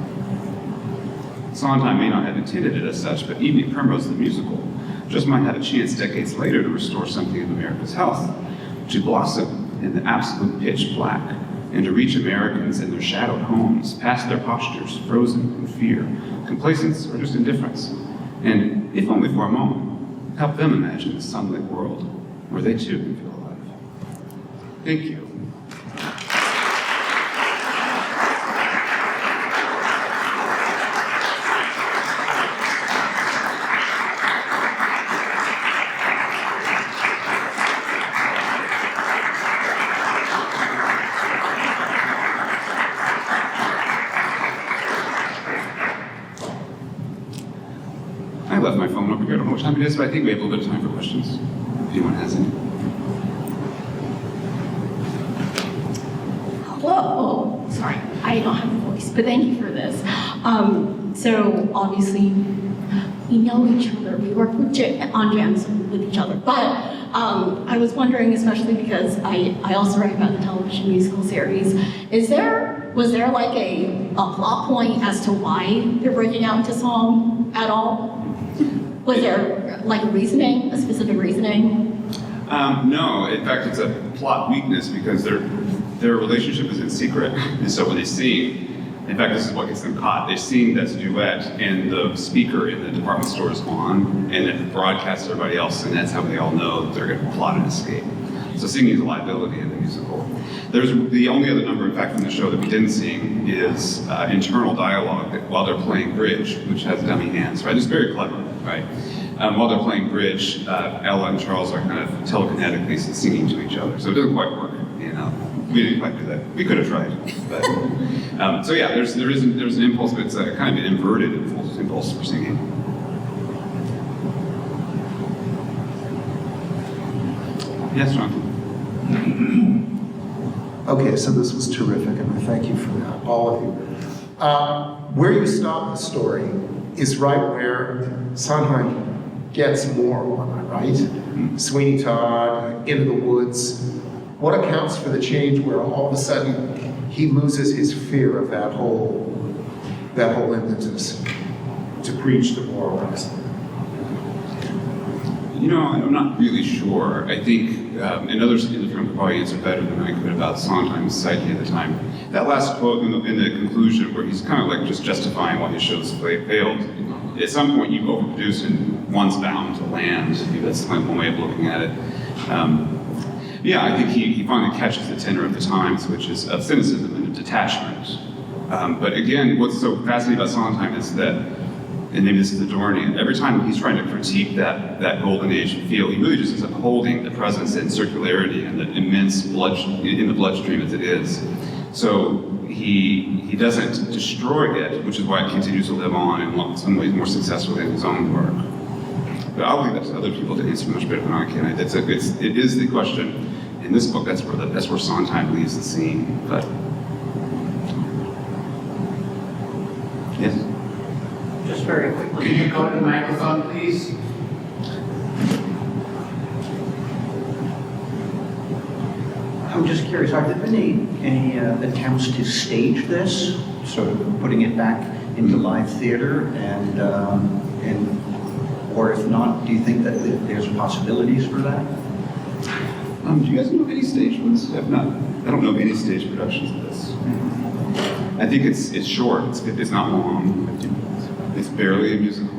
Sondheim may not have intended it as such, but Evening Primrose, the musical, just might have a chance decades later to restore something of America's health, to blossom in the absolute pitch black, and to reach Americans in their shadowed homes, past their postures, frozen in fear, complacence, or just indifference, and, if only for a moment, help them imagine a sunlit world where they too can feel alive. Thank you. I left my phone over here. I don't know what time it is, but I think we have a little bit of time for questions, if anyone has any.
Hello. Sorry, I don't have a voice, but thank you for this. So obviously, we know each other. We work on jams with each other. But I was wondering, especially because I also write about the television musical series, was there like a plot point as to why they're breaking out into song at all? Was there like a specific reasoning?
No, in fact, it's a plot weakness because their relationship is in secret. And so when they sing, in fact, this is what gets them caught. They sing that duet, and the speaker in the department store is on, and it broadcasts to everybody else, and that's how they all know that they're going to plot an escape. So singing is a liability in the musical. There's the only other number, in fact, from the show that we didn't sing is internal dialogue while they're playing bridge, which has dummy hands, right? It's very clever, right? While they're playing bridge, Ella and Charles are kind of telekinetically singing to each other, so it doesn't quite work, you know. We didn't quite do that. We could have tried, but so yeah, there's an impulse, but it's kind of an inverted impulse for singing. Yes, Jonathan.
Okay, so this was terrific, and I thank you for that, all of you. Where you stop the story is right where Sondheim gets more on it, right? Sweeney Todd, Into the Woods. What accounts for the change where all of a sudden he loses his fear of that whole impetus to preach the moral lesson?
You know, I'm not really sure. I think, and others in the film could probably answer better than I could about Sondheim's psyche at the time. That last quote in the conclusion, where he's kind of like just justifying why his shows failed, at some point you overproduce and one's bound to land. That's one way of looking at it. Yeah, I think he finally catches the tenor of the times, which is of cynicism and of detachment. But again, what's so fascinating about Sondheim is that, and maybe this is Adornian, every time he's trying to critique that golden age feel, he really just is upholding the presence and circularity and the immense in the bloodstream as it is. So he doesn't destroy it, which is why it continues to live on in some ways more successfully in his own work. But I'll leave that to other people to answer much better than I can. It is the question in this book. That's where Sondheim leaves the scene. But yes.
Just very quickly, can you go to the microphone, please? I'm just curious, are there been any attempts to stage this, sort of putting it back into live theater, and or if not, do you think that there's possibilities for that?
Do you guys know of any stage ones? I don't know of any stage productions of this. I think it's short. It's not long. It's barely a musical.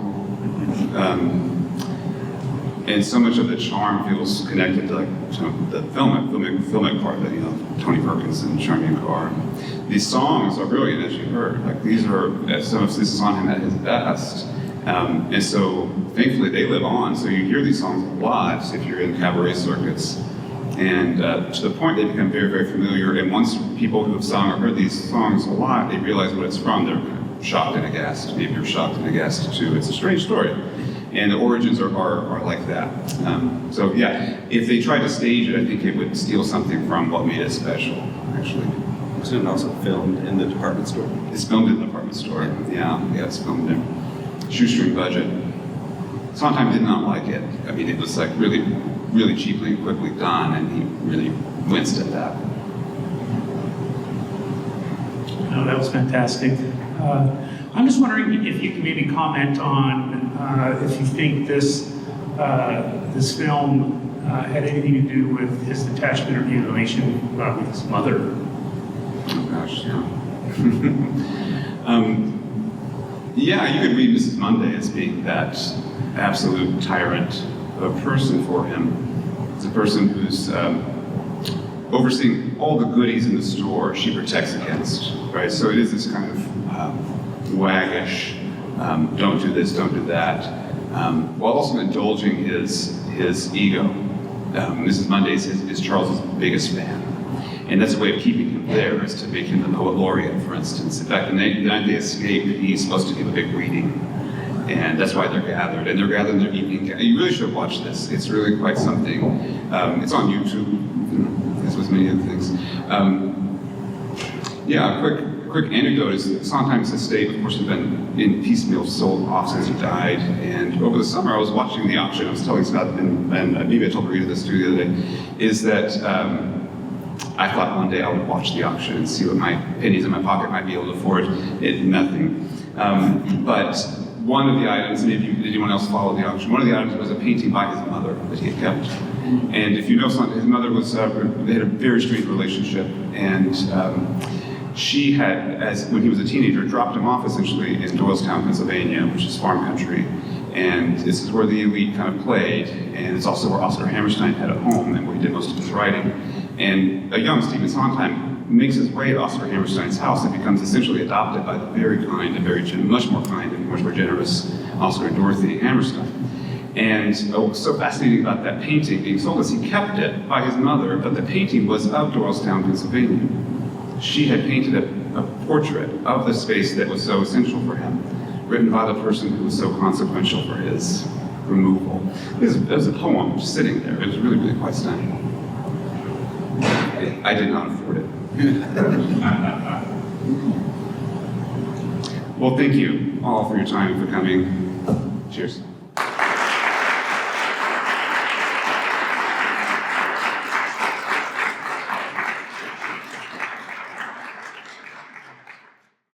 And so much of the charm feels connected to like the filmic part of it, Tony Perkins and Charmian Carr. These songs are brilliant, as you heard. Like these are, some of this is on him at his best. And so thankfully they live on, so you hear these songs a lot if you're in cabaret circuits. And to the point they become very, very familiar. And once people who have sung or heard these songs a lot, they realize what it's from, they're kind of shocked and aghast. Maybe you're shocked and aghast too. It's a strange story. And the origins are like that. So yeah, if they tried to stage it, I think it would steal something from what made it special, actually.
Wasn't it also filmed in the department store?
It's filmed in the department store. Yeah, it's filmed there. Shoestring budget. Sondheim did not like it. I mean, it was like really, really cheaply and quickly done, and he really winced at that.
No, that was fantastic. I'm just wondering if you can maybe comment on if you think this film had anything to do with his attachment or mutilation with his mother.
Oh gosh, yeah. Yeah, you could read Mrs. Monday as being that absolute tyrant of a person for him. It's a person who's overseeing all the goodies in the store she protects against, right? So it is this kind of waggish, don't do this, don't do that, while also indulging his ego. Mrs. Monday is Charles's biggest fan. And that's a way of keeping him there, is to make him the poet laureate, for instance. In fact, the night they escape, he's supposed to give a big reading. And that's why they're gathered. And they're gathered in their evening. You really should watch this. It's really quite something. It's on YouTube, as with many other things. Yeah, a quick anecdote is Sondheim's estate, of course, has been in piecemeal sold off since he died. And over the summer, I was watching the auction. I was telling Scott, and maybe I told Rita this too the other day, is that I thought one day I would watch the auction and see what my pennies in my pocket might be able to afford. Nothing. But one of the items, maybe anyone else followed the auction, one of the items was a painting by his mother that he had kept. And if you know something, his mother was, they had a very strange relationship. And she had, when he was a teenager, dropped him off essentially in Doylestown, Pennsylvania, which is farm country. And this is where the elite kind of played. And it's also where Oscar Hammerstein had a home and where he did most of his writing. And a young Stephen Sondheim makes his way to Oscar Hammerstein's house and becomes essentially adopted by the very kind and much more kind and much more generous Oscar and Dorothy Hammerstein. And what's so fascinating about that painting being sold is he kept it by his mother, but the painting was of Doylestown, Pennsylvania. She had painted a portrait of the space that was so essential for him, written by the person who was so consequential for his removal. It was a poem just sitting there. It was really, really quite stunning. I did not afford it. Well, thank you all for your time and for coming. Cheers.